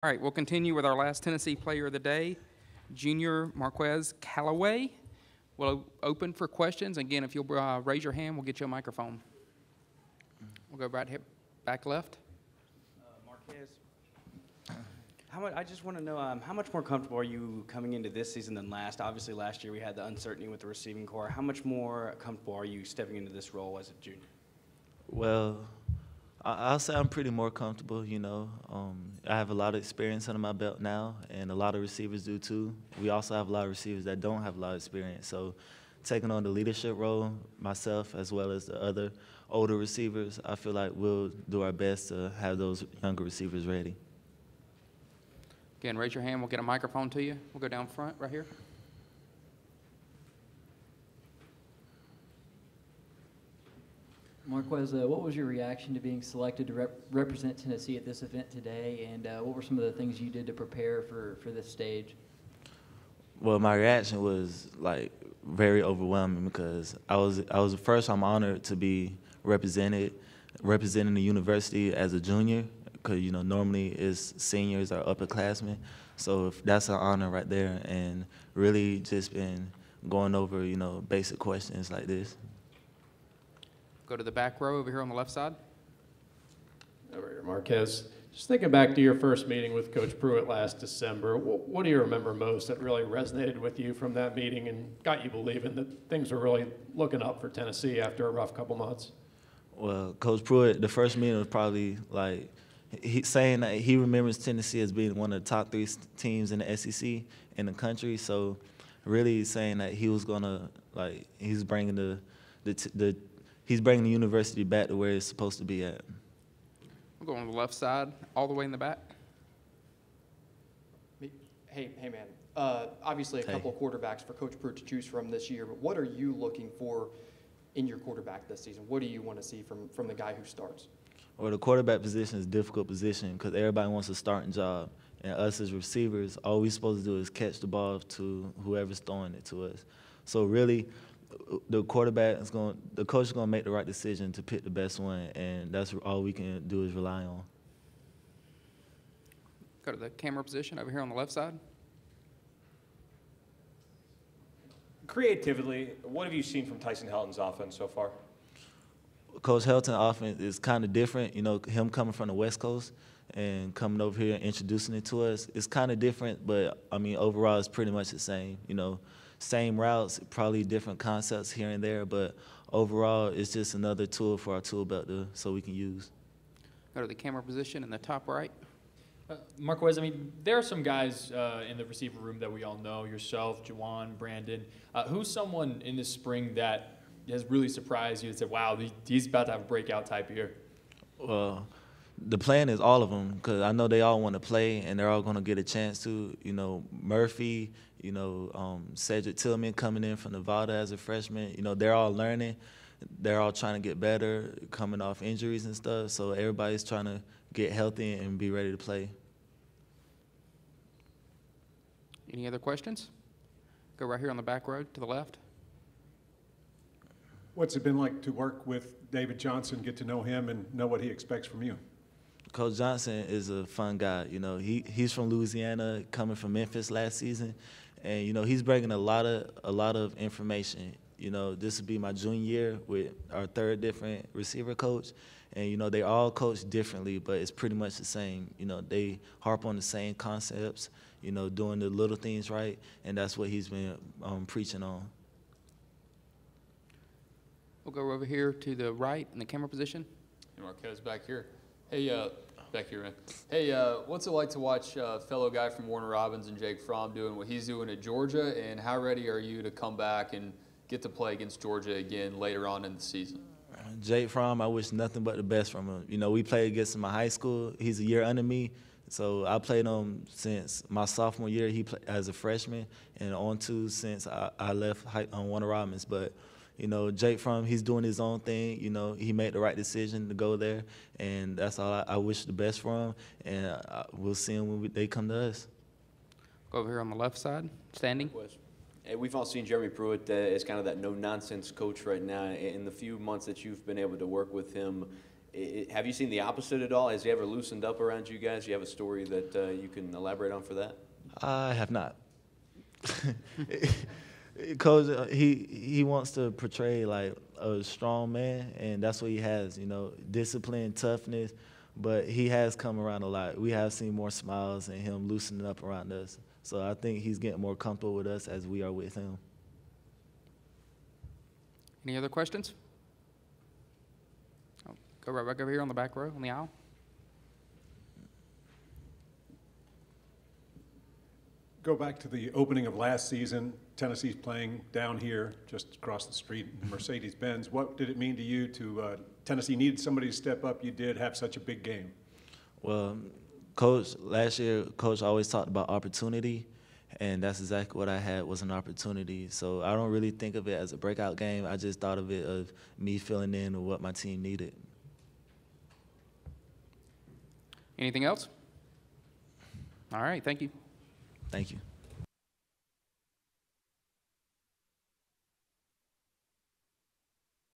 All right, we'll continue with our last Tennessee player of the day, junior Marquez Callaway. We'll open for questions. Again, if you'll raise your hand, we'll get you a microphone. We'll go right here, back left. Marquez, I just want to know how much more comfortable are you coming into this season than last? Obviously, last year we had the uncertainty with the receiving core. How much more comfortable are you stepping into this role as a junior? Well, I'll say I'm pretty more comfortable, I have a lot of experience under my belt now, and a lot of receivers do too. We also have a lot of receivers that don't have a lot of experience. So taking on the leadership role, myself as well as the other older receivers, I feel like we'll do our best to have those younger receivers ready. Again, raise your hand. We'll get a microphone to you. We'll go down front right here. Marquez, what was your reaction to being selected to represent Tennessee at this event today, and what were some of the things you did to prepare for this stage? Well, my reaction was very overwhelming because I'm honored to be representing the university as a junior, because normally it's seniors or upperclassmen. So that's an honor right there, and really just been going over basic questions like this. Go to the back row over here on the left side. Over here, Marquez. Just thinking back to your first meeting with Coach Pruitt last December, what do you remember most that really resonated with you from that meeting and got you believing that things were really looking up for Tennessee after a rough couple months? Well, Coach Pruitt, the first meeting was probably he saying that he remembers Tennessee as being one of the top 3 teams in the SEC in the country. So really saying that he was gonna he's bringing he's bringing the university back to where it's supposed to be at. We'll go on the left side, all the way in the back. Hey, man. Obviously, a couple of quarterbacks for Coach Pruitt to choose from this year, but what are you looking for in your quarterback this season? What do you want to see from the guy who starts? Well, the quarterback position is a difficult position because everybody wants a starting job. And us as receivers, all we're supposed to do is catch the ball to whoever's throwing it to us. So really, the coach is going to make the right decision to pick the best one, and that's all we can do is rely on. Go to the camera position over here on the left side. Creatively, what have you seen from Tyson Helton's offense so far? Coach Helton's offense is kind of different. Him coming from the West Coast and coming over here and introducing it to us, it's kind of different, but, overall it's pretty much the same. Same routes, probably different concepts here and there, but overall it's just another tool for our tool belt so we can use. Go to the camera position in the top right. Marquez, there are some guys in the receiver room that we all know, yourself, Juwan, Brandon. Who's someone in this spring that has really surprised you and said, wow, he's about to have a breakout type year? Well, the plan is all of them because I know they all want to play and they're all going to get a chance to. Murphy, Cedric Tillman coming in from Nevada as a freshman. They're all learning. They're all trying to get better, coming off injuries and stuff. So everybody's trying to get healthy and be ready to play. Any other questions? Go right here on the back row to the left. What's it been like to work with David Johnson, get to know him, and know what he expects from you? Coach Johnson is a fun guy. He's from Louisiana, coming from Memphis last season, and he's bringing a lot of information. This will be my junior year with our 3rd different receiver coach, and they all coach differently, but it's pretty much the same. They harp on the same concepts, doing the little things right, and that's what he's been preaching on. We'll go over here to the right in the camera position. Hey, Marquez, back here. Hey, back here, man. Hey, what's it like to watch a fellow guy from Warner Robins and Jake Fromm doing what he's doing at Georgia, and how ready are you to come back and get to play against Georgia again later on in the season? Jake Fromm, I wish nothing but the best from him. We played against him in high school. He's a year under me, so I played him since my sophomore year. He played as a freshman, and on to since I left Warner Robins. But Jake Fromm, he's doing his own thing. He made the right decision to go there, and that's all. I wish the best for him, and we'll see him when they come to us. Go over here on the left side, standing. Hey, we've all seen Jeremy Pruitt as kind of that no-nonsense coach right now. In the few months that you've been able to work with him, Have you seen the opposite at all? Has he ever loosened up around you guys? You have a story that you can elaborate on for that? I have not. Coach, he wants to portray like a strong man, and that's what he has, you know, discipline, toughness, but he has come around a lot. We have seen more smiles and him loosening up around us. So I think he's getting more comfortable with us as we are with him. Any other questions? Oh, go right back over here on the back row, on the aisle. Go back to the opening of last season. Tennessee's playing down here, just across the street, Mercedes-Benz. What did it mean to you to Tennessee needed somebody to step up? You did have such a big game. Well, Coach, last year, Coach always talked about opportunity, and that's exactly what I had, was an opportunity. So I don't really think of it as a breakout game. I just thought of it of me filling in with what my team needed. Anything else? All right, thank you. Thank you.